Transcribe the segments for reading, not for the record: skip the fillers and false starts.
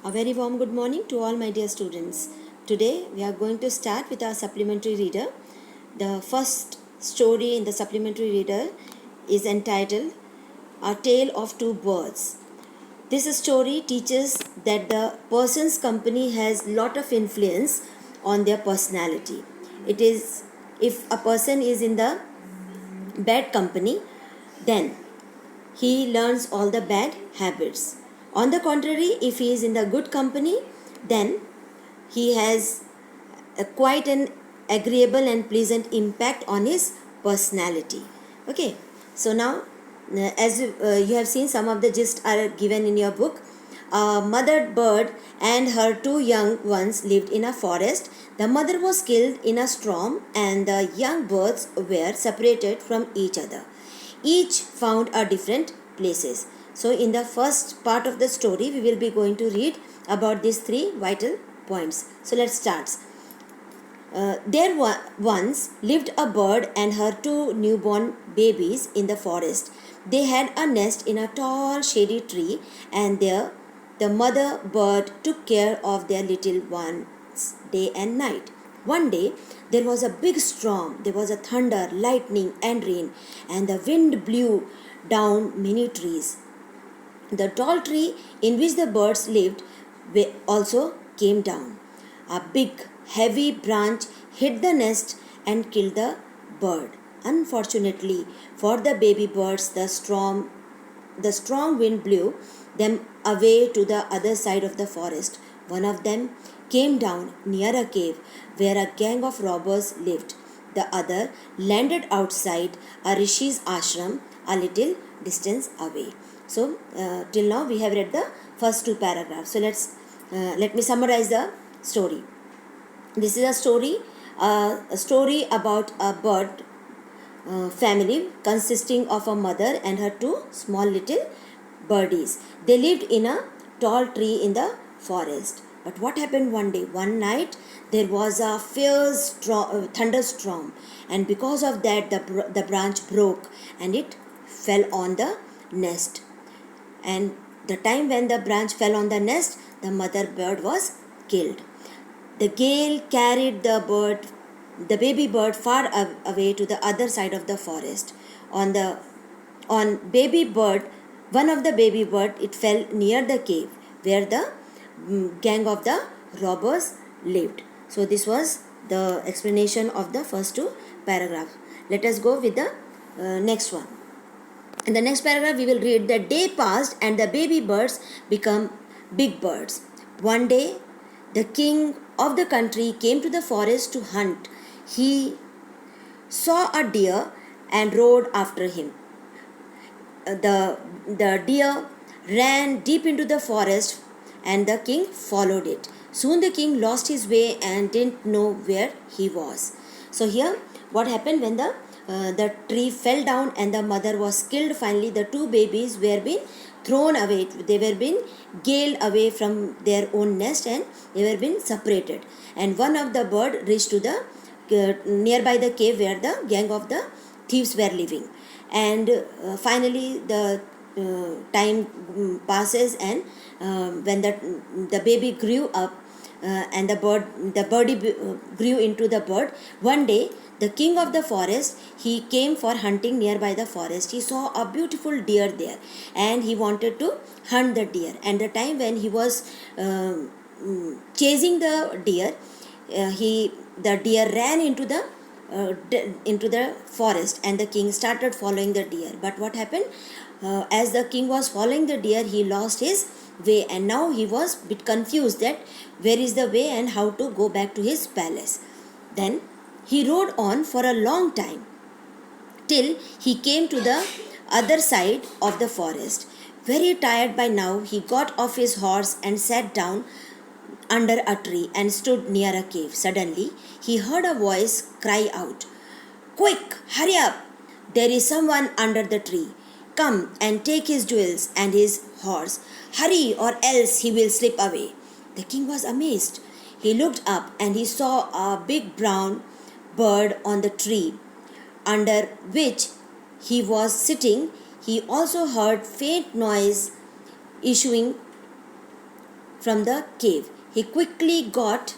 A very warm good morning to all my dear students. Today we are going to start with our supplementary reader. The first story in the supplementary reader is entitled A Tale of Two Birds. This story teaches that the person's company has lot of influence on their personality. It is if a person is in the bad company, then he learns all the bad habits. On the contrary, if he is in the good company, then he has quite an agreeable and pleasant impact on his personality. Okay, so now as you have seen, some of the gist are given in your book. A mother bird and her two young ones lived in a forest. The mother was killed in a storm, and the young birds were separated from each other. Each found a different places. So in the first part of the story, we will be going to read about these three vital points. So let's start. There once lived a bird and her two newborn babies in the forest. They had a nest in a tall shady tree, and there the mother bird took care of their little ones day and night. One day there was a big storm. There was a thunder, lightning, and rain, and the wind blew down many trees. The tall tree in which the birds lived also came down. A big, heavy branch hit the nest and killed the bird. Unfortunately for the baby birds, the strong wind blew them away to the other side of the forest. One of them came down near a cave where a gang of robbers lived. The other landed outside a rishi's ashram a little distance away. So till now we have read the first two paragraphs. So let me summarize the story. This is a story about a bird family consisting of a mother and her two small little birdies. They lived in a tall tree in the forest. But what happened one day? One night there was a fierce thunderstorm, and because of that the branch broke and it fell on the nest. And the time when the branch fell on the nest, the mother bird was killed. The gale carried the baby bird far away to the other side of the forest. On baby bird, one of the baby bird, it fell near the cave where the gang of the robbers lived. So this was the explanation of the first two paragraphs. Let us go with the next one. In the next paragraph, we will read, the day passed and the baby birds become big birds. One day, the king of the country came to the forest to hunt. He saw a deer and rode after him. The deer ran deep into the forest and the king followed it. Soon the king lost his way and didn't know where he was. So here, what happened when the tree fell down and the mother was killed? Finally, the two babies were being thrown away. They were being galed away from their own nest and they were being separated. And one of the bird reached to the nearby the cave where the gang of the thieves were living. And finally, the time passes, and when the baby grew up and the birdie grew into the bird. One day the king of the forest, he came for hunting nearby the forest. He saw a beautiful deer there and he wanted to hunt the deer. And the time when he was chasing the deer, the deer ran into the forest, and the king started following the deer. But what happened? As the king was following the deer, he lost his way, and now he was a bit confused that where is the way and how to go back to his palace. Then he rode on for a long time till he came to the other side of the forest. Very tired by now, he got off his horse and sat down under a tree and stood near a cave. Suddenly he heard a voice cry out, "Quick, hurry up! There is someone under the tree. Come and take his jewels and his horse. Hurry, or else he will slip away." The king was amazed. He looked up and he saw a big brown bird on the tree under which he was sitting. He also heard faint noise issuing from the cave. He quickly got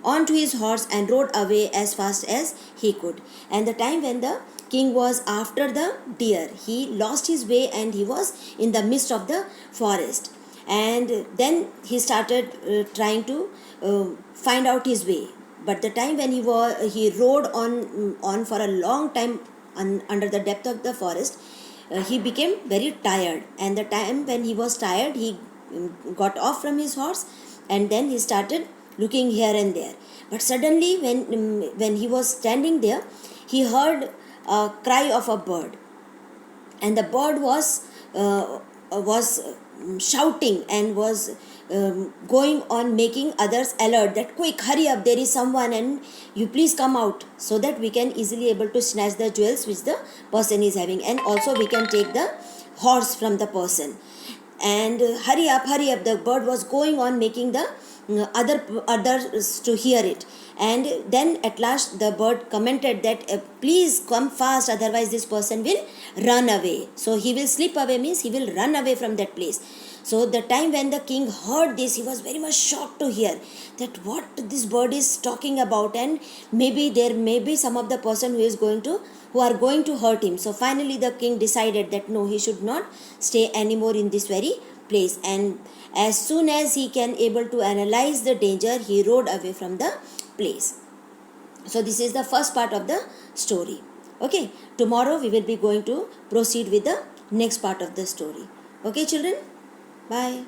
onto his horse and rode away as fast as he could. And the time when the king was after the deer, he lost his way and he was in the midst of the forest. And then he started trying to find out his way. But the time when he rode on for a long time under the depth of the forest, he became very tired. And the time when he was tired, he got off from his horse, and then he started looking here and there. But suddenly, when he was standing there, he heard a cry of a bird, and the bird was shouting and was going on making others alert that quick, hurry up, there is someone, and you please come out so that we can easily able to snatch the jewels which the person is having, and also we can take the horse from the person. And hurry up, the bird was going on making the others to hear it. And then at last the bird commented that please come fast, otherwise this person will run away. So he will slip away means he will run away from that place. So the time when the king heard this, he was very much shocked to hear that what this bird is talking about, and maybe there may be some of the person who are going to hurt him. So finally the king decided that no, he should not stay anymore in this very place. And as soon as he can able to analyze the danger, he rode away from the place. So this is the first part of the story. Okay, tomorrow we will be going to proceed with the next part of the story. Okay children, bye.